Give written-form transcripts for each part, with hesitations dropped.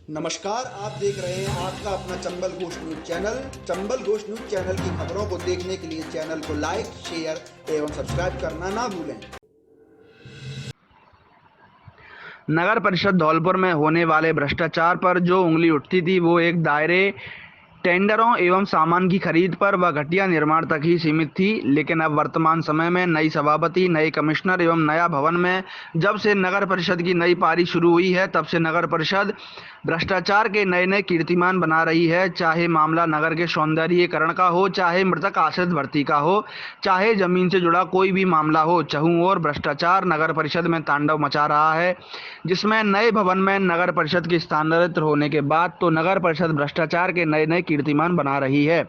नमस्कार, आप देख रहे हैं आपका अपना Chambal Ghosh news channel. Chambal Ghosh news channel की खबरों को देखने के लिए चैनल को लाइक, शेयर एवं सब्सक्राइब करना ना भूलें। नगर परिषद धौलपुर में होने वाले भ्रष्टाचार पर जो उंगली उठती थी वो एक दायरे टेंडरों एवं सामान की खरीद पर व घटिया निर्माण तक ही सीमित थी। लेकिन अब वर्तमान समय में नई सभापति, नए कमिश्नर एवं नया भवन में जब से नगर परिषद की नई पारी शुरू हुई है, तब से नगर परिषद भ्रष्टाचार के नए नए कीर्तिमान बना रही है। चाहे मामला नगर के सौंदर्यीकरण का हो, चाहे मृतक आश्रित भर्ती का हो, चाहे जमीन से जुड़ा कोई भी मामला हो, चहुं ओर भ्रष्टाचार नगर परिषद में तांडव मचा रहा है। जिसमें नए भवन में नगर परिषद के स्थानांतरित होने के बाद तो नगर परिषद भ्रष्टाचार के नए नए कीर्तिमान बना रही है।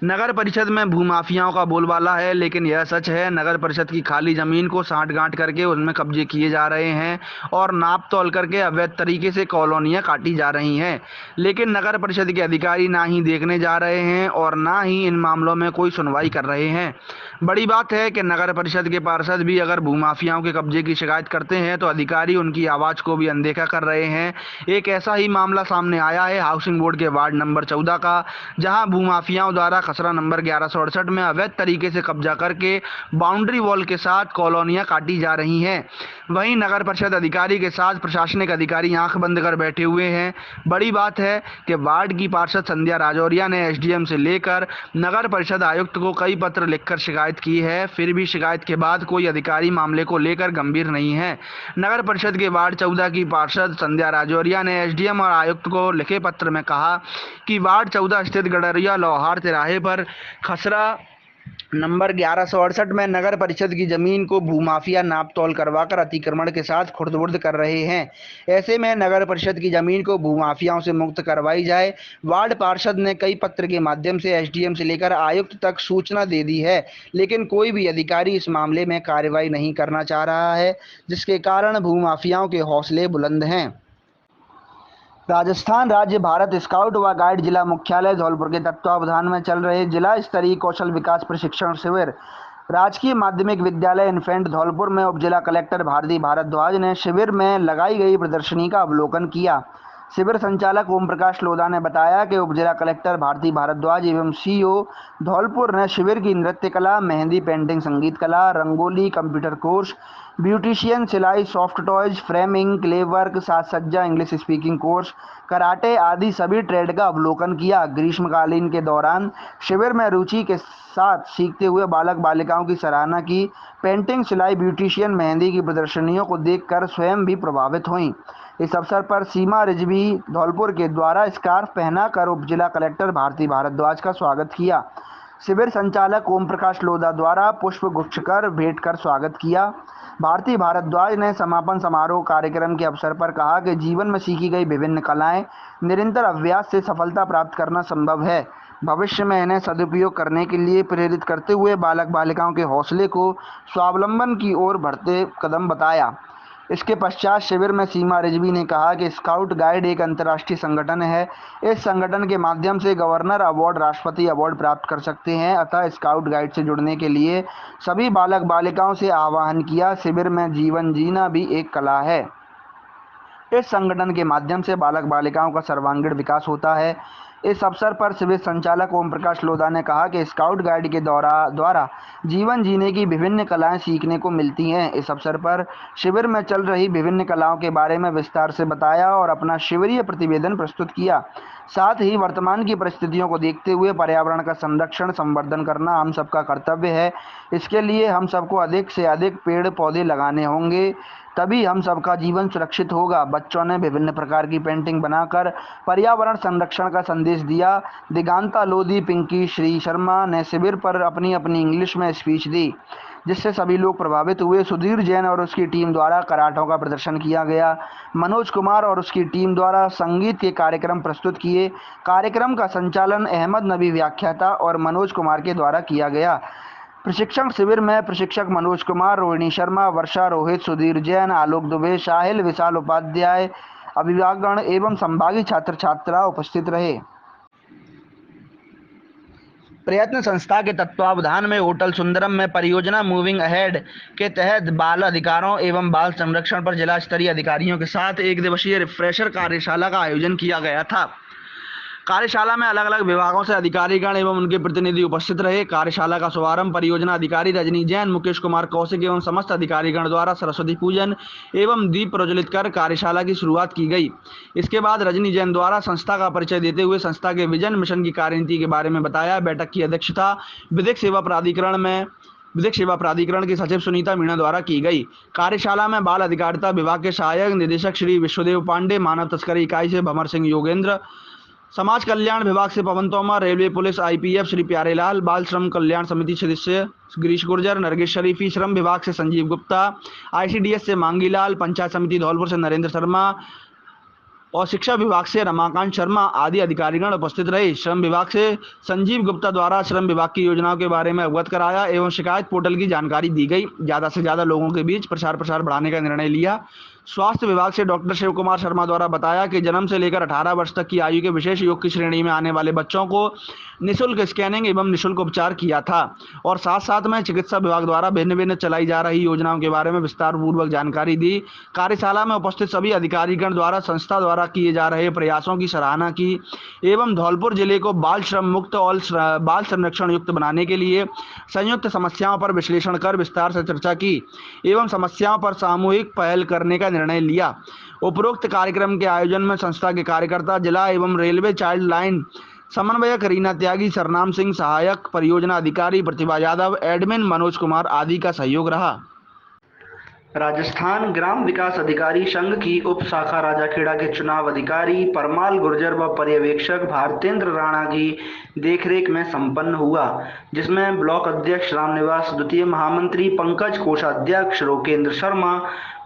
नगर परिषद में भूमाफियाओं का बोलबाला है, लेकिन यह सच है, नगर परिषद की खाली जमीन को सांठ-गांठ करके उनमें कब्जे किए जा रहे हैं और नाप तौल करके अवैध तरीके से कॉलोनियां काटी जा रही हैं। लेकिन नगर परिषद के अधिकारी ना ही देखने जा रहे हैं और ना ही इन मामलों में कोई सुनवाई कर रहे हैं। बड़ी बात है कि नगर परिषद के पार्षद भी अगर भूमाफियाओं के कब्जे की शिकायत करते हैं तो अधिकारी उनकी आवाज को भी अनदेखा कर रहे हैं। एक ऐसा ही मामला सामने आया है हाउसिंग बोर्ड के वार्ड नंबर 14 का, जहां भूमाफियाओं द्वारा खसरा नंबर 1168 में अवैध तरीके से कब्जा करके बाउंड्री वॉल के साथ कॉलोनियां काटी जा रही हैं। वहीं नगर परिषद अधिकारी के साथ प्रशासनिक अधिकारी आंख बंद कर बैठे हुए हैं। बड़ी बात है कि वार्ड की पार्षद संध्या राजौरिया ने एसडीएम से लेकर नगर परिषद आयुक्त को कई पत्र लिखकर शिकायत की है, फिर भी शिकायत के बाद कोई अधिकारी मामले को लेकर गंभीर नहीं है। नगर परिषद के वार्ड 14 की पार्षद संध्या राजौरिया ने एसडीएम और आयुक्त को लिखे पत्र में कहा कि वार्ड 14 स्थित गडरिया लोहार तिराहे पर खसरा नंबर 1168 में नगर परिषद की जमीन को भूमाफिया नाप तौल करवाकर अतिक्रमण के साथ खुर्द-बुर्द कर रहे हैं। ऐसे में नगर परिषद की जमीन को भूमाफियाओं से मुक्त करवाई जाए। वार्ड पार्षद ने कई पत्र के माध्यम से एसडीएम से लेकर आयुक्त तक सूचना दे दी है, लेकिन कोई भी अधिकारी इस मामले में कार्रवाई नहीं करना चाह रहा है, जिसके कारण भूमाफियाओं के हौसले बुलंद हैं। राजस्थान राज्य भारत स्काउट व गाइड जिला मुख्यालय धौलपुर के तत्वावधान में चल रहे जिला स्तरीय कौशल विकास प्रशिक्षण शिविर राजकीय माध्यमिक विद्यालय इन्फेंट धौलपुर में उप जिला कलेक्टर भारती भारद्वाज ने शिविर में लगाई गई प्रदर्शनी का अवलोकन किया। शिविर संचालक ओम प्रकाश लोधा ने बताया कि उप जिला कलेक्टर भारती भारद्वाज एवं सीईओ धौलपुर ने शिविर की नृत्य कला, मेहंदी, पेंटिंग, संगीत कला, रंगोली, कंप्यूटर कोर्स, ब्यूटिशियन, सिलाई, soft toys, framing, clay work, साज सज्जा, इंग्लिश स्पीकिंग कोर्स, कराटे आदि सभी ट्रेड का अवलोकन किया। ग्रीष्मकालीन के दौरान शिविर में रुचि के साथ सीखते हुए बालक बालिकाओं की सराहना की। पेंटिंग, सिलाई, ब्यूटिशियन, मेहंदी की प्रदर्शनियों को देखकर स्वयं भी प्रभावित हुईं। इस अवसर पर सीमा रिजवी धौलपुर के द्वारा स्कार्फ पहनाकर उप जिला कलेक्टर भारती भारद्वाज का स्वागत किया। शिविर संचालक ओम प्रकाश लोधा द्वारा पुष्प गुच्छ कर भेंट कर स्वागत किया। भारती भारद्वाज ने समापन समारोह कार्यक्रम के अवसर पर कहा कि जीवन में सीखी गई विभिन्न कलाएं निरंतर अभ्यास से सफलता प्राप्त करना संभव है। भविष्य में इन्हें सदुपयोग करने के लिए प्रेरित करते हुए बालक बालिकाओं के हौसले को स्वावलंबन की ओर बढ़ते कदम बताया। इसके पश्चात शिविर में सीमा रिजवी ने कहा कि स्काउट गाइड एक अंतर्राष्ट्रीय संगठन है। इस संगठन के माध्यम से गवर्नर अवार्ड, राष्ट्रपति अवार्ड प्राप्त कर सकते हैं। अतः स्काउट गाइड से जुड़ने के लिए सभी बालक बालिकाओं से आह्वान किया। शिविर में जीवन जीना भी एक कला है। इस संगठन के माध्यम से बालक बालिकाओं का सर्वांगीण विकास होता है। इस अवसर पर शिविर संचालक ओम प्रकाश लोधा ने कहा कि स्काउट गाइड के द्वारा जीवन जीने की विभिन्न कलाएं सीखने को मिलती हैं। इस अवसर पर शिविर में चल रही विभिन्न कलाओं के बारे में विस्तार से बताया और अपना शिविरीय प्रतिवेदन प्रस्तुत किया। साथ ही वर्तमान की परिस्थितियों को देखते हुए पर्यावरण का संरक्षण संवर्धन करना हम सबका कर्तव्य है। इसके लिए हम सबको अधिक से अधिक पेड़ पौधे लगाने होंगे, तभी हम सबका जीवन सुरक्षित होगा। बच्चों ने विभिन्न प्रकार की पेंटिंग बनाकर पर्यावरण संरक्षण का संदेश दिया। दिगांता लोधी, पिंकी श्री शर्मा ने शिविर पर अपनी अपनी इंग्लिश में स्पीच दी, जिससे सभी लोग प्रभावित हुए। सुधीर जैन और उसकी टीम द्वारा कराटों का प्रदर्शन किया गया। मनोज कुमार और उसकी टीम द्वारा संगीत के कार्यक्रम प्रस्तुत किए। कार्यक्रम का संचालन अहमद नबी व्याख्याता और मनोज कुमार के द्वारा किया गया। प्रशिक्षण शिविर में प्रशिक्षक मनोज कुमार, रोहिणी शर्मा, वर्षा, रोहित, सुधीर जैन, आलोक दुबे, साहिल, विशाल उपाध्याय, अभिभावकगण एवं संभागी छात्र छात्रा उपस्थित रहे। प्रयत्न संस्था के तत्वावधान में होटल सुंदरम में परियोजना मूविंग अहेड के तहत बाल अधिकारों एवं बाल संरक्षण पर जिला स्तरीय अधिकारियों के साथ एक दिवसीय रिफ्रेशर कार्यशाला का आयोजन किया गया था। कार्यशाला में अलग अलग विभागों से अधिकारीगण एवं उनके प्रतिनिधि उपस्थित रहे। कार्यशाला का शुभारंभ परियोजना अधिकारी रजनी जैन, मुकेश कुमार कौशिक एवं समस्त अधिकारीगण द्वारा सरस्वती पूजन एवं दीप प्रज्वलित कर कार्यशाला की शुरुआत की गई। इसके बाद रजनी जैन द्वारा संस्था का परिचय देते हुए संस्था के विजन मिशन की कार्यनीति के बारे में बताया। बैठक की अध्यक्षता विधिक सेवा प्राधिकरण के सचिव सुनीता मीणा द्वारा की गई। कार्यशाला में बाल अधिकारिता विभाग के सहायक निदेशक श्री विश्वदेव पांडे, मानव तस्करी इकाई से भंवर सिंह योगेंद्र, समाज कल्याण विभाग से Pawan Tomar, railway police IPF Shri Pyarelal, बाल श्रम कल्याण समिति सदस्य गिरीश गुर्जर, नरगिस शरीफी, श्रम विभाग से संजीव गुप्ता, आईसीडीएस से मांगीलाल, पंचायत समिति धौलपुर से नरेंद्र शर्मा और शिक्षा विभाग से रमाकांत शर्मा आदि अधिकारीगण उपस्थित रहे। श्रम विभाग से संजीव गुप्ता द्वारा श्रम विभाग की योजनाओं के बारे में अवगत कराया एवं शिकायत पोर्टल की जानकारी दी गई। ज़्यादा से ज़्यादा लोगों के बीच प्रसार बढ़ाने का निर्णय लिया। स्वास्थ्य विभाग से डॉक्टर शिव कुमार शर्मा द्वारा बताया कि जन्म से लेकर 18 वर्ष तक की आयु के विशेष योग की श्रेणी में आने वाले बच्चों को निःशुल्क स्कैनिंग एवं निःशुल्क उपचार किया था और साथ में चिकित्सा विभाग द्वारा भिन्न चलाई जा रही योजनाओं के बारे में विस्तार पूर्वक जानकारी दी। कार्यशाला में उपस्थित सभी अधिकारीगण द्वारा संस्था द्वारा किए जा रहे प्रयासों की सराहना की एवं धौलपुर जिले को बाल श्रम मुक्त और बाल संरक्षण युक्त बनाने के लिए संयुक्त समस्याओं पर विश्लेषण कर विस्तार से चर्चा की एवं समस्याओं पर सामूहिक पहल करने का निर्णय लिया। उपरोक्त कार्यक्रम के आयोजन में संस्था के कार्यकर्ता, जिला एवं रेलवे चाइल्ड लाइन समन्वयक रीना त्यागी, सरनाम सिंह सहायक परियोजना अधिकारी, प्रतिभा यादव, एडमिन मनोज कुमार आदि का सहयोग रहा। राजस्थान ग्राम विकास अधिकारी संघ की उप शाखा राजाखेड़ा के चुनाव अधिकारी परमाल गुर्जर व पर्यवेक्षक भारतेंद्र राणा की देखरेख में संपन्न हुआ, जिसमें ब्लॉक अध्यक्ष रामनिवास, द्वितीय महामंत्री पंकज, कोषाध्यक्ष रोकेंद्र शर्मा,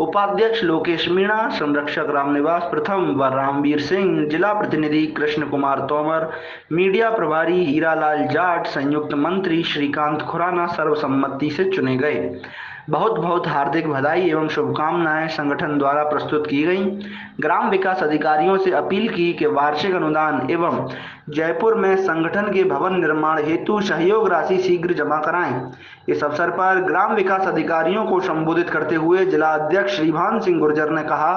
उपाध्यक्ष लोकेश मीणा, संरक्षक रामनिवास प्रथम व रामवीर सिंह, जिला प्रतिनिधि कृष्ण कुमार तोमर, मीडिया प्रभारी हीरालाल जाट, संयुक्त मंत्री श्रीकांत खुराना सर्वसम्मति से चुने गए। बहुत हार्दिक बधाई एवं शुभकामनाएं संगठन द्वारा प्रस्तुत की गई। ग्राम विकास अधिकारियों से अपील की कि वार्षिक अनुदान एवं जयपुर में संगठन के भवन निर्माण हेतु सहयोग राशि शीघ्र जमा कराएं। इस अवसर पर ग्राम विकास अधिकारियों को संबोधित करते हुए जिला अध्यक्ष श्रीभान सिंह गुर्जर ने कहा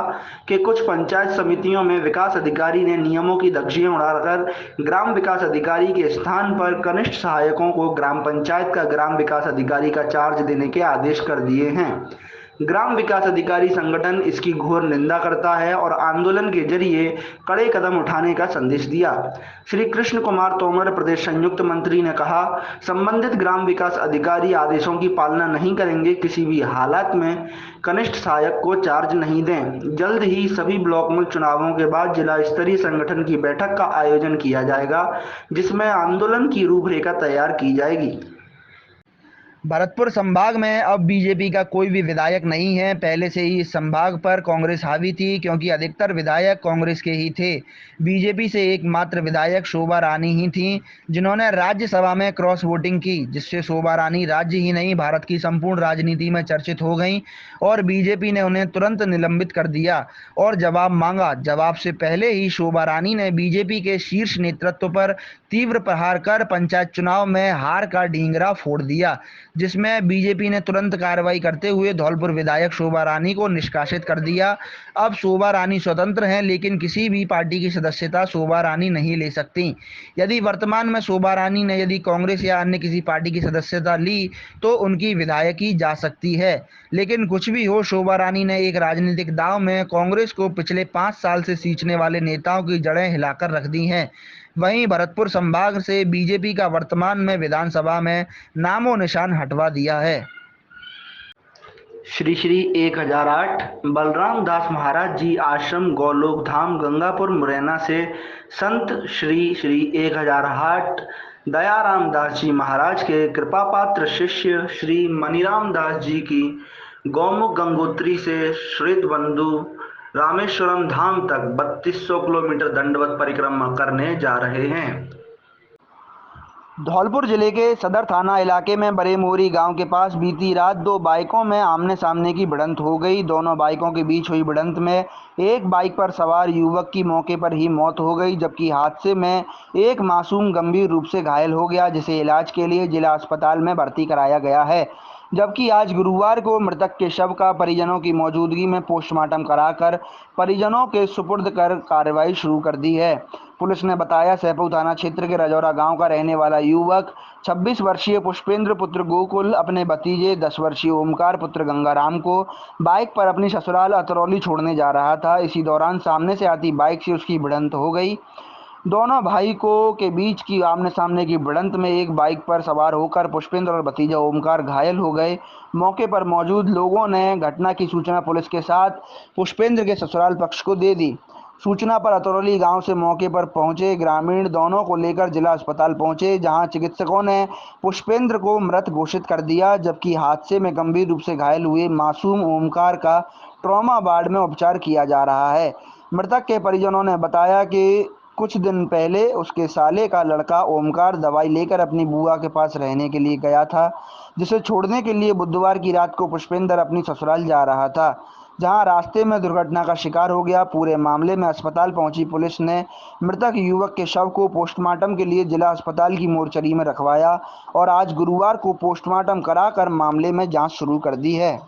कि कुछ पंचायत समितियों में विकास अधिकारी ने नियमों की धज्जियां उड़ाकर ग्राम विकास अधिकारी के स्थान पर कनिष्ठ सहायकों को ग्राम पंचायत का ग्राम विकास अधिकारी का चार्ज देने के आदेश कर दिए हैं। ग्राम विकास अधिकारी संगठन इसकी घोर निंदा करता है और आंदोलन के जरिए कड़े कदम उठाने का संदेश दिया। श्री कृष्ण कुमार तोमर, प्रदेश संयुक्त मंत्री, ने कहा, संबंधित ग्राम विकास अधिकारी आदेशों की पालना नहीं करेंगे, किसी भी हालात में कनिष्ठ सहायक को चार्ज नहीं दें। जल्द ही सभी ब्लॉक में चुनावों के बाद जिला स्तरीय संगठन की बैठक का आयोजन किया जाएगा, जिसमें आंदोलन की रूपरेखा तैयार की जाएगी। भरतपुर संभाग में अब बीजेपी का कोई भी विधायक नहीं है। पहले से ही इस संभाग पर कांग्रेस हावी थी, क्योंकि अधिकतर विधायक कांग्रेस के ही थे। बीजेपी से एकमात्र विधायक शोभा रानी ही थीं, जिन्होंने राज्यसभा में क्रॉस वोटिंग की, जिससे शोभा रानी राज्य ही नहीं भारत की संपूर्ण राजनीति में चर्चित हो गईं और बीजेपी ने उन्हें तुरंत निलंबित कर दिया और जवाब मांगा। जवाब से पहले ही शोभा रानी ने बीजेपी के शीर्ष नेतृत्व पर तीव्र प्रहार कर पंचायत चुनाव में हार का ढींगरा फोड़ दिया, जिसमें बीजेपी ने तुरंत कार्रवाई करते हुए धौलपुर विधायक शोभा रानी को निष्कासित कर दिया। अब शोभा रानी स्वतंत्र हैं, लेकिन किसी भी पार्टी की सदस्यता शोभा रानी नहीं ले सकती। यदि वर्तमान में शोभा रानी ने यदि कांग्रेस या अन्य किसी पार्टी की सदस्यता ली तो उनकी विधायकी जा सकती है। लेकिन कुछ भी हो, शोभा रानी ने एक राजनीतिक दांव में कांग्रेस को पिछले 5 साल से सींचने वाले नेताओं की जड़ें हिलाकर रख दी हैं। वहीं भरतपुर संभाग से बीजेपी का वर्तमान में विधानसभा में नामो निशान हटवा दिया है। श्री 1008 बलराम दास महाराज जी आश्रम गौलोक धाम गंगापुर मुरैना से संत श्री 1008 दयाराम दास जी महाराज के कृपा पात्र शिष्य श्री मनीराम दास जी की गौमुख गंगोत्री से श्रीद बंधु रामेश्वरम धाम तक 3200 किलोमीटर दंडवत परिक्रमा करने जा रहे हैं। धौलपुर जिले के सदर थाना इलाके में बरेमोरी गांव के पास बीती रात दो बाइकों में आमने सामने की भिड़ंत हो गई। दोनों बाइकों के बीच हुई भिड़ंत में एक बाइक पर सवार युवक की मौके पर ही मौत हो गई, जबकि हादसे में एक मासूम गंभीर रूप से घायल हो गया, जिसे इलाज के लिए जिला अस्पताल में भर्ती कराया गया है। जबकि आज गुरुवार को मृतक के शव का परिजनों की मौजूदगी में पोस्टमार्टम कराकर परिजनों के सुपुर्द कर कार्रवाई शुरू कर दी है। पुलिस ने बताया, सैपऊ थाना क्षेत्र के रजौरा गांव का रहने वाला युवक 26 वर्षीय पुष्पेंद्र पुत्र गोकुल अपने भतीजे 10 वर्षीय ओमकार पुत्र गंगाराम को बाइक पर अपनी ससुराल अतरौली छोड़ने जा रहा था। इसी दौरान सामने से आती बाइक से उसकी भिड़ंत हो गई। दोनों भाई को के बीच की आमने सामने की भिड़ंत में एक बाइक पर सवार होकर पुष्पेंद्र और भतीजा ओमकार घायल हो गए। मौके पर मौजूद लोगों ने घटना की सूचना पुलिस के साथ पुष्पेंद्र के ससुराल पक्ष को दे दी। सूचना पर अतरौली गांव से मौके पर पहुंचे ग्रामीण दोनों को लेकर जिला अस्पताल पहुंचे, जहां चिकित्सकों ने पुष्पेंद्र को मृत घोषित कर दिया, जबकि हादसे में गंभीर रूप से घायल हुए मासूम ओमकार का ट्रॉमा वार्ड में उपचार किया जा रहा है। मृतक के परिजनों ने बताया कि कुछ दिन पहले उसके साले का लड़का ओमकार दवाई लेकर अपनी बुआ के पास रहने के लिए गया था, जिसे छोड़ने के लिए बुधवार की रात को पुष्पेंद्र अपनी ससुराल जा रहा था, जहां रास्ते में दुर्घटना का शिकार हो गया। पूरे मामले में अस्पताल पहुंची पुलिस ने मृतक युवक के शव को पोस्टमार्टम के लिए जिला अस्पताल की मोर्चरी में रखवाया और आज गुरुवार को पोस्टमार्टम कराकर मामले में जांच शुरू कर दी है।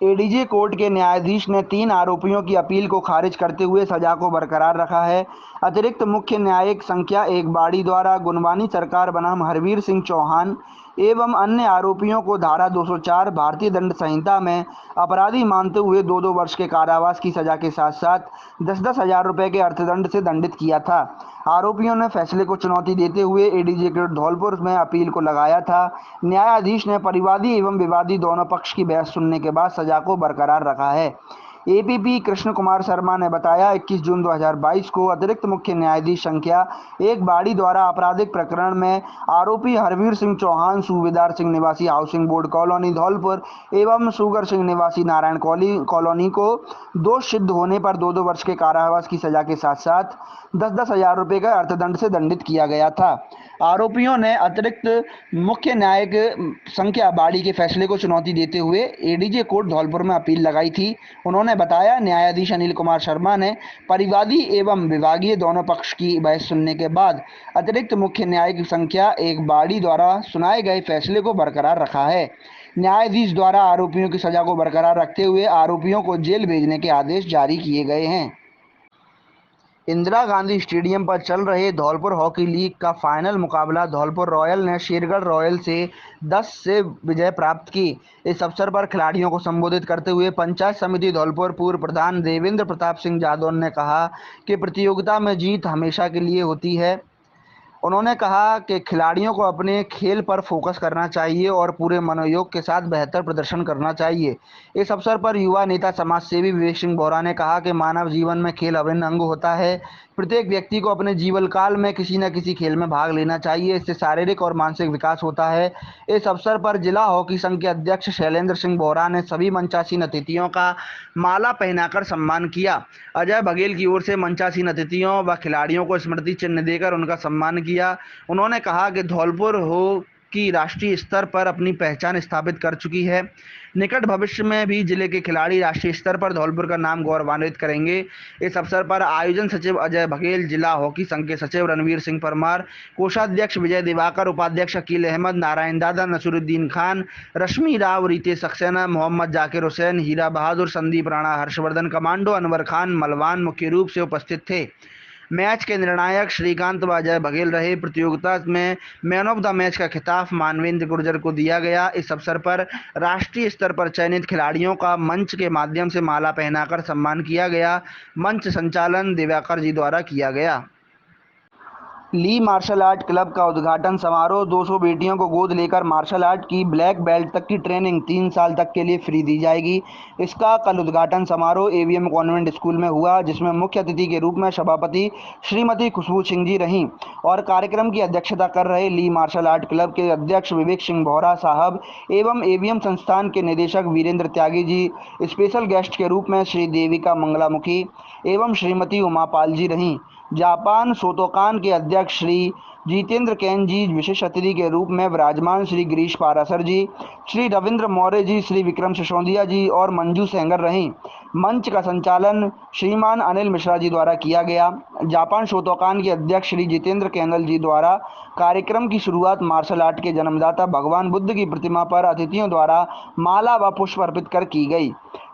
एडीजे कोर्ट के न्यायाधीश ने 3 आरोपियों की अपील को खारिज करते हुए सजा को बरकरार रखा है। अतिरिक्त मुख्य न्यायिक संख्या 1 बाड़ी द्वारा गुनवानी सरकार बनाम हरवीर सिंह चौहान एवं अन्य आरोपियों को धारा 204 भारतीय दंड संहिता में अपराधी मानते हुए 2-2 वर्ष के कारावास की सजा के साथ साथ 10-10 हज़ार रुपये के अर्थदंड से दंडित किया था। आरोपियों ने फैसले को चुनौती देते हुए एडीजे कोर्ट धौलपुर में अपील को लगाया था। न्यायाधीश ने परिवादी एवं विवादी दोनों पक्ष की बहस सुनने के बाद सजा को बरकरार रखा है। एपीपी कृष्ण कुमार शर्मा ने बताया, 21 जून 2022 को अतिरिक्त मुख्य न्यायाधीश संख्या 1 बाड़ी द्वारा आपराधिक प्रकरण में आरोपी हरवीर सिंह चौहान, सूबेदार सिंह निवासी हाउसिंग बोर्ड कॉलोनी धौलपुर एवं सुगर सिंह निवासी नारायण कॉलोनी को दोष सिद्ध होने पर 2-2 वर्ष के कारावास की सजा के साथ साथ 10-10 हज़ार रुपये का अर्थदंड से दंडित किया गया था। आरोपियों ने अतिरिक्त मुख्य न्यायिक संख्या बाड़ी के फैसले को चुनौती देते हुए एडीजे कोर्ट धौलपुर में अपील लगाई थी। उन्होंने बताया, न्यायाधीश अनिल कुमार शर्मा ने परिवादी एवं विभागीय दोनों पक्ष की बहस सुनने के बाद अतिरिक्त मुख्य न्यायिक संख्या 1 बाड़ी द्वारा सुनाए गए फैसले को बरकरार रखा है। न्यायाधीश द्वारा आरोपियों की सजा को बरकरार रखते हुए आरोपियों को जेल भेजने के आदेश जारी किए गए हैं। इंदिरा गांधी स्टेडियम पर चल रहे धौलपुर हॉकी लीग का फाइनल मुकाबला धौलपुर रॉयल ने शेरगढ़ रॉयल से 10 से विजय प्राप्त की। इस अवसर पर खिलाड़ियों को संबोधित करते हुए पंचायत समिति धौलपुर पूर्व प्रधान देवेंद्र प्रताप सिंह जादौन ने कहा कि प्रतियोगिता में जीत हमेशा के लिए होती है। उन्होंने कहा कि खिलाड़ियों को अपने खेल पर फोकस करना चाहिए और पूरे मनोयोग के साथ बेहतर प्रदर्शन करना चाहिए। इस अवसर पर युवा नेता समाज सेवी विवेक सिंह बोहरा ने कहा कि मानव जीवन में खेल अभिन्न अंग होता है। प्रत्येक व्यक्ति को अपने जीवन काल में किसी न किसी खेल में भाग लेना चाहिए, इससे शारीरिक और मानसिक विकास होता है। इस अवसर पर जिला हॉकी संघ के अध्यक्ष शैलेंद्र सिंह बोहरा ने सभी मंचासीन अतिथियों का माला पहनाकर सम्मान किया। अजय बघेल की ओर से मंचासीन अतिथियों व खिलाड़ियों को स्मृति चिन्ह देकर उनका सम्मान किया। उन्होंने कहा कि धौलपुर हॉकी राष्ट्रीय स्तर पर अपनी पहचान स्थापित कर चुकी है। निकट भविष्य में भी जिले के खिलाड़ी राष्ट्रीय स्तर पर धौलपुर का नाम गौरवान्वित करेंगे। इस अवसर पर आयोजन सचिव अजय बघेल, जिला हॉकी संघ के सचिव रणवीर सिंह परमार, कोषाध्यक्ष विजय दिवाकर, उपाध्यक्ष अकील अहमद, नारायण दादा, नसरुद्दीन खान, रश्मि राव, रितेश सक्सेना, मोहम्मद जाकिर हुसैन, हीरा बहादुर, संदीप राणा, हर्षवर्धन कमांडो, अनवर खान मलवान मुख्य रूप से उपस्थित थे। मैच के निर्णायक श्रीकांत व अजय बघेल रहे। प्रतियोगिता में मैन ऑफ द मैच का खिताब मानवेंद्र गुर्जर को दिया गया। इस अवसर पर राष्ट्रीय स्तर पर चयनित खिलाड़ियों का मंच के माध्यम से माला पहनाकर सम्मान किया गया। मंच संचालन दिवाकर जी द्वारा किया गया। ली मार्शल आर्ट क्लब का उद्घाटन समारोह। 200 बेटियों को गोद लेकर मार्शल आर्ट की ब्लैक बेल्ट तक की ट्रेनिंग 3 साल तक के लिए फ्री दी जाएगी। इसका कल उद्घाटन समारोह एवीएम कॉन्वेंट स्कूल में हुआ, जिसमें मुख्य अतिथि के रूप में सभापति श्रीमती खुशबू सिंह जी रहीं और कार्यक्रम की अध्यक्षता कर रहे ली मार्शल आर्ट क्लब के अध्यक्ष विवेक सिंह बोहरा साहब एवं एवीएम संस्थान के निदेशक वीरेंद्र त्यागी जी। स्पेशल गेस्ट के रूप में श्री देविका मंगलामुखी एवं श्रीमती उमापाल जी रहीं। जापान शोतोकान के अध्यक्ष श्री जितेंद्र कैन जी विशेष अतिथि के रूप में विराजमान, श्री गिरीश पारासर जी, श्री रविंद्र मौर्य जी, श्री विक्रम सिसोदिया जी और मंजू सेंगर रहीं। मंच का संचालन श्रीमान अनिल मिश्रा जी द्वारा किया गया। जापान शोतोकान के अध्यक्ष श्री जितेंद्र कैनल जी द्वारा कार्यक्रम की शुरुआत मार्शल आर्ट के जन्मदाता भगवान बुद्ध की प्रतिमा पर अतिथियों द्वारा माला व पुष्प अर्पित कर की गई।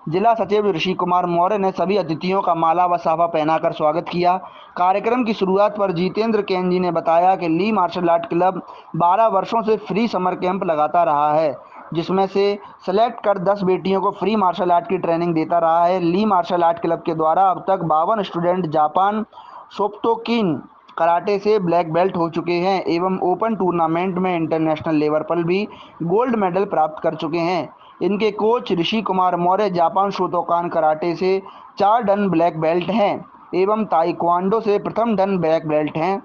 जिला सचिव ऋषि कुमार मौर्य ने सभी अतिथियों का माला व साफा पहनाकर स्वागत किया। कार्यक्रम की शुरुआत पर जितेंद्र कैन जी ने बताया कि ली मार्शल आर्ट क्लब 12 वर्षों से फ्री समर कैंप लगाता रहा है, जिसमें से सेलेक्ट कर 10 बेटियों को फ्री मार्शल आर्ट की ट्रेनिंग देता रहा है। ली मार्शल आर्ट क्लब के द्वारा अब तक 52 स्टूडेंट जापान शोतोकान कराटे से ब्लैक बेल्ट हो चुके हैं एवं ओपन टूर्नामेंट में इंटरनेशनल लेवल पर भी गोल्ड मेडल प्राप्त कर चुके हैं। इनके coach Rishi Kumar Maurya Japan Shotokan karate से 4 डन ब्लैक बेल्ट हैं एवं ताइक्वांडो से प्रथम डन ब्लैक बेल्ट हैं।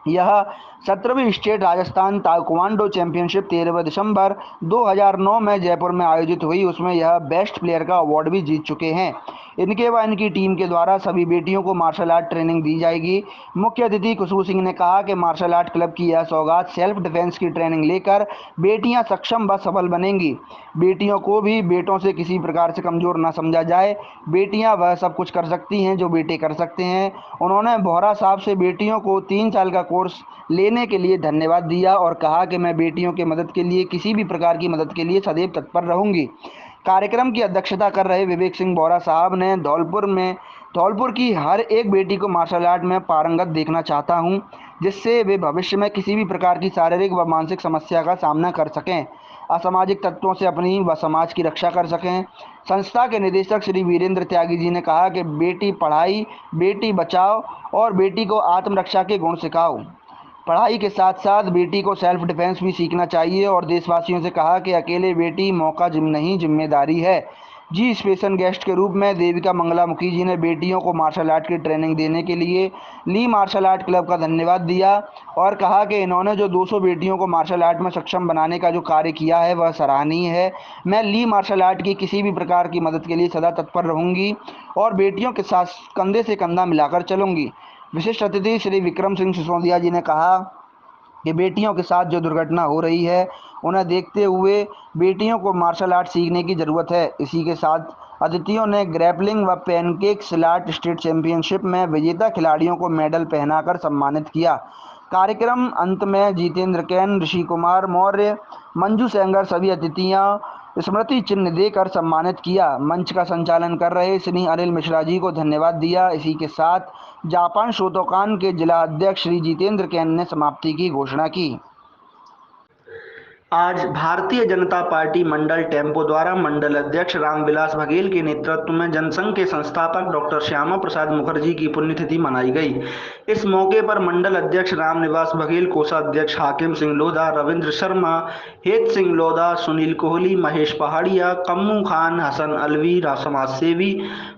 यह 17वीं स्टेट राजस्थान ताइक्वांडो चैंपियनशिप 13 दिसंबर 2009 में जयपुर में आयोजित हुई, उसमें यह बेस्ट प्लेयर का अवार्ड भी जीत चुके हैं। इनके व इनकी टीम के द्वारा सभी बेटियों को मार्शल आर्ट ट्रेनिंग दी जाएगी। मुख्य अतिथि खुशबू सिंह ने कहा कि मार्शल आर्ट क्लब की यह सौगात सेल्फ डिफेंस की ट्रेनिंग लेकर बेटियां सक्षम व सफल बनेंगी। बेटियों को भी बेटों से किसी प्रकार से कमज़ोर न समझा जाए। बेटियां वह सब कुछ कर सकती हैं जो बेटे कर सकते हैं। उन्होंने बोहरा साहब से बेटियों को 3 साल का कोर्स लेने के लिए धन्यवाद दिया और कहा कि मैं बेटियों की मदद के लिए, किसी भी प्रकार की मदद के लिए सदैव तत्पर रहूंगी। कार्यक्रम की अध्यक्षता कर रहे विवेक सिंह बोहरा साहब ने धौलपुर की हर एक बेटी को मार्शल आर्ट में पारंगत देखना चाहता हूं, जिससे वे भविष्य में किसी भी प्रकार की शारीरिक व मानसिक समस्या का सामना कर सकें, असामाजिक तत्वों से अपनी व समाज की रक्षा कर सकें। संस्था के निदेशक श्री वीरेंद्र त्यागी जी ने कहा कि बेटी पढ़ाई, बेटी बचाओ और बेटी को आत्मरक्षा के गुण सिखाओ। पढ़ाई के साथ साथ बेटी को सेल्फ डिफेंस भी सीखना चाहिए और देशवासियों से कहा कि अकेले बेटी मौका नहीं जिम्मेदारी है। जी स्पेशल गेस्ट के रूप में देविका मंगलामुखी जी ने बेटियों को मार्शल आर्ट की ट्रेनिंग देने के लिए ली मार्शल आर्ट क्लब का धन्यवाद दिया और कहा कि इन्होंने जो 200 बेटियों को मार्शल आर्ट में सक्षम बनाने का जो कार्य किया है वह सराहनीय है। मैं ली मार्शल आर्ट की किसी भी प्रकार की मदद के लिए सदा तत्पर रहूंगी और बेटियों के साथ कंधे से कंधा मिलाकर चलूंगी। विशिष्ट अतिथि श्री विक्रम सिंह सिसोदिया जी ने कहा कि बेटियों के साथ जो दुर्घटना हो रही है उन्हें देखते हुए बेटियों को मार्शल आर्ट सीखने की ज़रूरत है। इसी के साथ अतिथियों ने ग्रैपलिंग व पैनकेक सिलाट स्टेट चैंपियनशिप में विजेता खिलाड़ियों को मेडल पहनाकर सम्मानित किया। कार्यक्रम अंत में जितेंद्र कैन, ऋषि कुमार मौर्य, मंजू सेंगर सभी अतिथियां स्मृति चिन्ह देकर सम्मानित किया। मंच का संचालन कर रहे श्री अनिल मिश्रा जी को धन्यवाद दिया। इसी के साथ जापान शोतोकान के जिला अध्यक्ष श्री जितेंद्र कैन ने समाप्ति की घोषणा की। आज भारतीय जनता पार्टी मंडल टेम्पो द्वारा मंडल अध्यक्ष रामविलास बघेल के नेतृत्व में जनसंघ के संस्थापक डॉक्टर श्यामा प्रसाद मुखर्जी की पुण्यतिथि मनाई गई। इस मौके पर मंडल अध्यक्ष रामनिवास बघेल, कोषाध्यक्ष हाकिम सिंह लोधा, रविंद्र शर्मा, हेत सिंह लोधा, सुनील कोहली, महेश पहाड़िया, कम्मू खान, हसन अलवी, समाज सेवी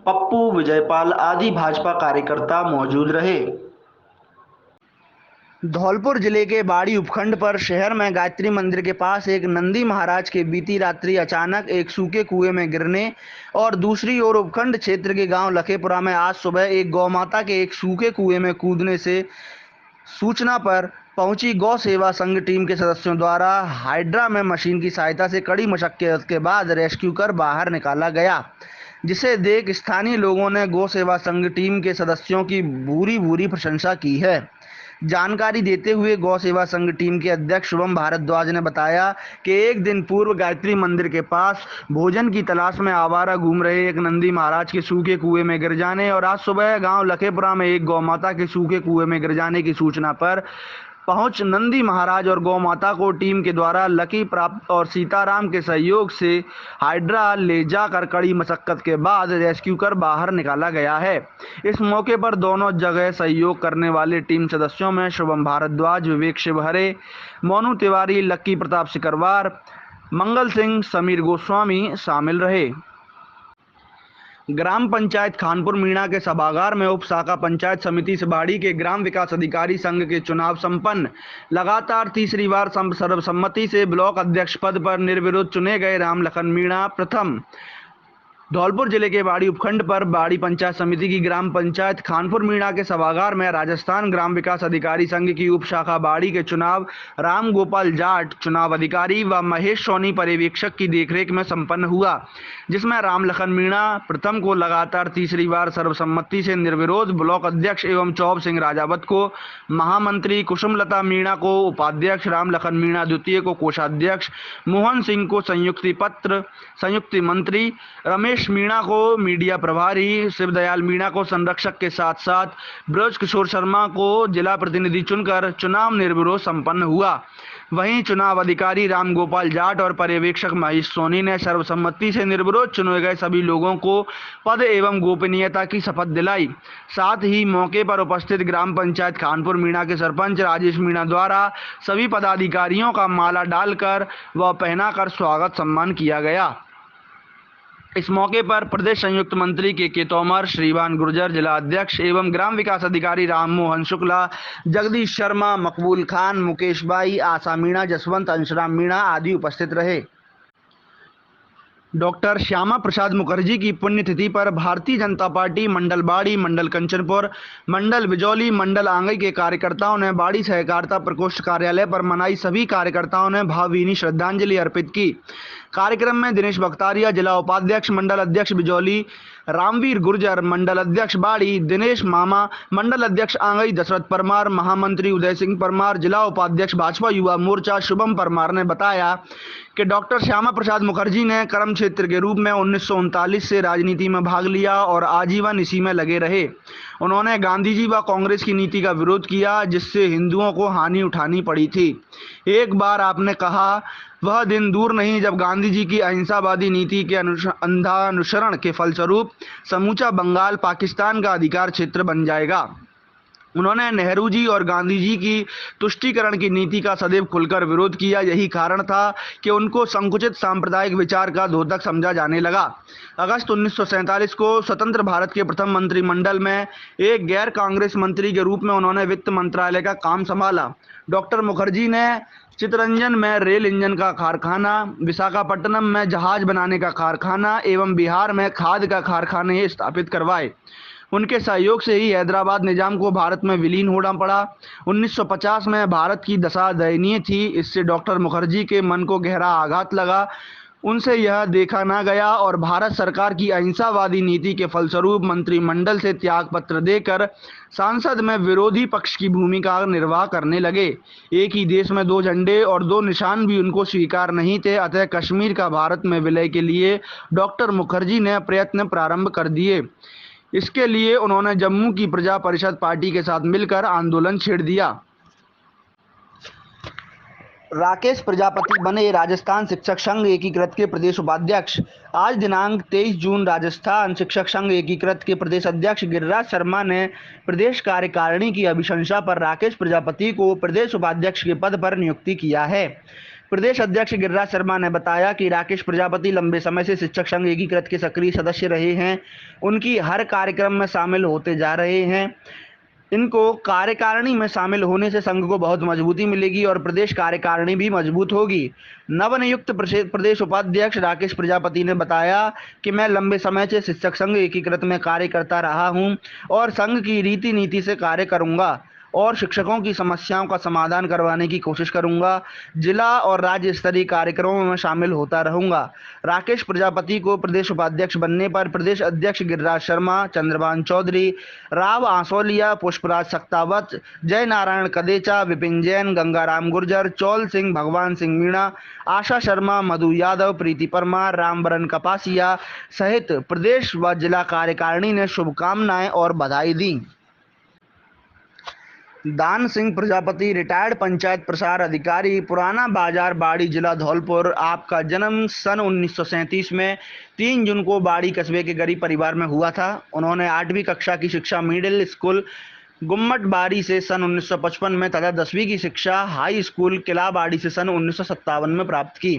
पप्पू, विजयपाल आदि भाजपा कार्यकर्ता मौजूद रहे। धौलपुर जिले के बाड़ी उपखंड पर शहर में गायत्री मंदिर के पास एक नंदी महाराज के बीती रात्रि अचानक एक सूखे कुएं में गिरने और दूसरी ओर उपखंड क्षेत्र के गांव लखेपुरा में आज सुबह एक गौमाता के एक सूखे कुएं में कूदने से सूचना पर पहुंची गौ सेवा संघ टीम के सदस्यों द्वारा हाइड्रा में मशीन की सहायता से कड़ी मशक्कत के बाद रेस्क्यू कर बाहर निकाला गया, जिसे देख स्थानीय लोगों ने गौ सेवा संघ टीम के सदस्यों की भूरी प्रशंसा की है। जानकारी देते हुए गौ सेवा संघ टीम के अध्यक्ष शुभम भारद्वाज ने बताया कि एक दिन पूर्व गायत्री मंदिर के पास भोजन की तलाश में आवारा घूम रहे एक नंदी महाराज के सूखे कुएं में गिर जाने और आज सुबह गांव लखेपुरा में एक गौमाता के सूखे कुएं में गिर जाने की सूचना पर पहुंच नंदी महाराज और गौ माता को टीम के द्वारा लकी प्राप्त और सीताराम के सहयोग से हाइड्रा ले जाकर कड़ी मशक्कत के बाद रेस्क्यू कर बाहर निकाला गया है। इस मौके पर दोनों जगह सहयोग करने वाले टीम सदस्यों में शुभम भारद्वाज, विवेक शिवहरे, मोनू तिवारी, लक्की प्रताप सिकरवार, मंगल सिंह, समीर गोस्वामी शामिल रहे। ग्राम पंचायत खानपुर मीणा के सभागार में उप शाखा पंचायत समिति सिबाड़ी के ग्राम विकास अधिकारी संघ के चुनाव संपन्न। लगातार तीसरी बार सर्वसम्मति से ब्लॉक अध्यक्ष पद पर निर्विरोध चुने गए राम लखन मीणा प्रथम। धौलपुर जिले के बाड़ी उपखंड पर बाड़ी पंचायत समिति की ग्राम पंचायत खानपुर मीणा के सभागार में राजस्थान ग्राम विकास अधिकारी संघ की उप शाखा बाड़ी के चुनाव राम गोपाल जाट चुनाव अधिकारी व महेश सोनी पर्यवेक्षक की देखरेख में संपन्न हुआ, जिसमें राम लखन मीणा प्रथम को लगातार तीसरी बार सर्वसम्मति से निर्विरोध ब्लॉक अध्यक्ष एवं चौब सिंह राजावत को महामंत्री, कुसुमलता मीणा को उपाध्यक्ष, राम लखन मीणा द्वितीय को कोषाध्यक्ष, मोहन सिंह को संयुक्त मंत्री, रमेश मीणा को मीडिया प्रभारी, शिवदयाल मीणा को संरक्षक के साथ साथ ब्रज किशोर शर्मा को जिला प्रतिनिधि चुनकर चुनाव निर्विरोध संपन्न हुआ। वहीं चुनाव अधिकारी राम गोपाल जाट और पर्यवेक्षक महेश सोनी ने सर्वसम्मति से निर्विरोध चुने गए सभी लोगों को पद एवं गोपनीयता की शपथ दिलाई। साथ ही मौके पर उपस्थित ग्राम पंचायत खानपुर मीणा के सरपंच राजेश मीणा द्वारा सभी पदाधिकारियों का माला डालकर व पहनाकर स्वागत सम्मान किया गया। इस मौके पर प्रदेश संयुक्त मंत्री के तोमर, श्रीवान गुर्जर, जिला अध्यक्ष एवं ग्राम विकास अधिकारी राम मोहन शुक्ला, जगदीश शर्मा, मकबूल खान, मुकेश बाई, आशा मीणा, जसवंत, अंशराम मीणा आदि उपस्थित रहे। डॉक्टर श्यामा प्रसाद मुखर्जी की पुण्यतिथि पर भारतीय जनता पार्टी मंडल बाड़ी, मंडल कंचनपुर, मंडल बिजौली, मंडल आंगई के कार्यकर्ताओं ने बाड़ी सहकारिता प्रकोष्ठ कार्यालय पर मनाई। सभी कार्यकर्ताओं ने भावभीनी श्रद्धांजलि अर्पित की। कार्यक्रम में दिनेश बख्तारिया, जिला उपाध्यक्ष, मंडल अध्यक्ष बिजौली, रामवीर गुर्जर, मंडल अध्यक्ष बाड़ी, दिनेश मामा, मंडल अध्यक्ष आंगई दशरथ परमार, महामंत्री उदय सिंह परमार, जिला उपाध्यक्ष भाजपा युवा मोर्चा शुभम परमार ने बताया कि डॉक्टर श्यामा प्रसाद मुखर्जी ने कर्म क्षेत्र के रूप में 1939 से राजनीति में भाग लिया और आजीवन इसी में लगे रहे। उन्होंने गांधी जी व कांग्रेस की नीति का विरोध किया, जिससे हिंदुओं को हानि उठानी पड़ी थी। एक बार आपने कहा, वह दिन दूर नहीं जब गांधी जी की अहिंसावादी नीति के अंधा अनुसरण के फलस्वरूप समूचा बंगाल पाकिस्तान का अधिकार क्षेत्र बन जाएगा। उन्होंने नेहरू जी और गांधी जी की तुष्टीकरण की नीति का सदैव खुलकर विरोध किया। यही कारण था कि उनको संकुचित सांप्रदायिक विचार का द्योतक समझा जाने लगा। अगस्त 1947 को स्वतंत्र भारत के प्रथम मंत्रिमंडल में एक गैर कांग्रेस मंत्री के रूप में उन्होंने वित्त मंत्रालय का काम संभाला। डॉक्टर मुखर्जी ने चितरंजन में रेल इंजन का कारखाना, विशाखापट्टनम में जहाज बनाने का कारखाना एवं बिहार में खाद का कारखाने स्थापित करवाए। उनके सहयोग से ही हैदराबाद निजाम को भारत में विलीन होना पड़ा। 1950 में भारत की दशा दयनीय थी। इससे डॉक्टर मुखर्जी के मन को गहरा आघात लगा। उनसे यह देखा न गया और भारत सरकार की अहिंसावादी नीति के फलस्वरूप मंत्रिमंडल से त्यागपत्र देकर संसद में विरोधी पक्ष की भूमिका निर्वाह करने लगे। एक ही देश में दो झंडे और दो निशान भी उनको स्वीकार नहीं थे। अतः कश्मीर का भारत में विलय के लिए डॉक्टर मुखर्जी ने प्रयत्न प्रारंभ कर दिए। इसके लिए उन्होंने जम्मू की प्रजा परिषद पार्टी के साथ मिलकर आंदोलन छेड़ दिया। राकेश प्रजापति बने राजस्थान शिक्षक संघ एकीकृत के प्रदेश उपाध्यक्ष। आज दिनांक 23 जून राजस्थान शिक्षक संघ एकीकृत के प्रदेश अध्यक्ष गिरिराज शर्मा ने प्रदेश कार्यकारिणी की अभिशंसा पर राकेश प्रजापति को प्रदेश उपाध्यक्ष के पद पर नियुक्ति किया है। प्रदेश अध्यक्ष गिरिराज शर्मा ने बताया कि राकेश प्रजापति लंबे समय से शिक्षक संघ एकीकृत के सक्रिय सदस्य रहे हैं। उनकी हर कार्यक्रम में शामिल होते जा रहे हैं। इनको कार्यकारिणी में शामिल होने से संघ को बहुत मजबूती मिलेगी और प्रदेश कार्यकारिणी भी मजबूत होगी। नवनियुक्त प्रदेश उपाध्यक्ष राकेश प्रजापति ने बताया कि मैं लंबे समय से शिक्षक संघ एकीकृत में कार्य करता रहा हूं और संघ की रीति नीति से कार्य करूंगा और शिक्षकों की समस्याओं का समाधान करवाने की कोशिश करूंगा। जिला और राज्य स्तरीय कार्यक्रमों में शामिल होता रहूंगा। राकेश प्रजापति को प्रदेश उपाध्यक्ष बनने पर प्रदेश अध्यक्ष गिरिराज शर्मा, चंद्रभान चौधरी, राव आंसोलिया, पुष्पराज सक्तावत, जय नारायण कदेचा, विपिन जैन, गंगाराम गुर्जर, चौल सिंह, भगवान सिंह मीणा, आशा शर्मा, मधु यादव, प्रीति परमार, रामबरन कपासिया सहित प्रदेश व जिला कार्यकारिणी ने शुभकामनाएं और बधाई दी। दान सिंह प्रजापति, रिटायर्ड पंचायत प्रसार अधिकारी, पुराना बाजार, बाड़ी, जिला धौलपुर। आपका जन्म सन 1937 में 3 जून को बाड़ी कस्बे के गरीब परिवार में हुआ था। उन्होंने 8वीं कक्षा की शिक्षा मिडिल स्कूल गुम्मट बाड़ी से सन 1955 में तथा 10वीं की शिक्षा हाई स्कूल किला बाड़ी से सन 1957 में प्राप्त की।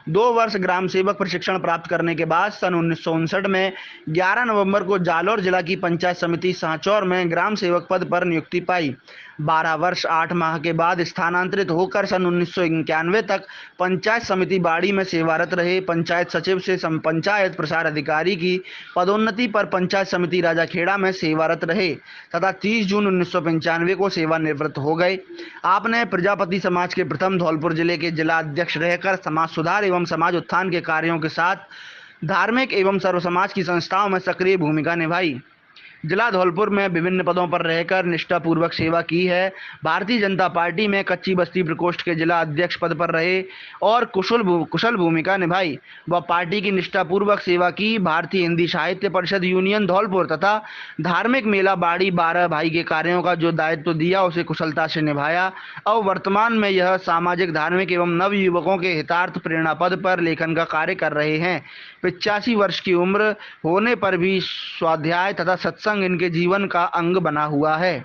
2 वर्ष ग्राम सेवक प्रशिक्षण प्राप्त करने के बाद सन 1959 में 11 नवंबर को जालौर जिला की पंचायत समिति सांचौर में ग्राम सेवक पद पर नियुक्ति पाई। 12 वर्ष 8 माह के बाद स्थानांतरित होकर सन 1991 तक पंचायत समिति बाड़ी में सेवारत रहे। पंचायत सचिव से पंचायत प्रसार अधिकारी की पदोन्नति पर पंचायत समिति राजाखेड़ा में सेवारत रहे तथा 30 जून 1995 को सेवानिवृत्त हो गए। आपने प्रजापति समाज के प्रथम धौलपुर जिले के जिला अध्यक्ष रहकर समाज सुधार एवं समाज उत्थान के कार्यों के साथ धार्मिक एवं सर्व समाज की संस्थाओं में सक्रिय भूमिका निभाई। जिला धौलपुर में विभिन्न पदों पर रहकर निष्ठापूर्वक सेवा की है। भारतीय जनता पार्टी में कच्ची बस्ती प्रकोष्ठ के जिला अध्यक्ष पद पर रहे और कुशल भूमिका निभाई व पार्टी की निष्ठापूर्वक सेवा की। भारतीय हिंदी साहित्य परिषद यूनियन धौलपुर तथा धार्मिक मेला बाड़ी 12 भाई के कार्यों का जो दायित्व दिया उसे कुशलता से निभाया। अब वर्तमान में यह सामाजिक धार्मिक एवं नव युवकों के हितार्थ प्रेरणा पद पर लेखन का कार्य कर रहे हैं। 85 वर्ष की उम्र होने पर भी स्वाध्याय तथा सत्संग इनके जीवन का अंग बना हुआ है।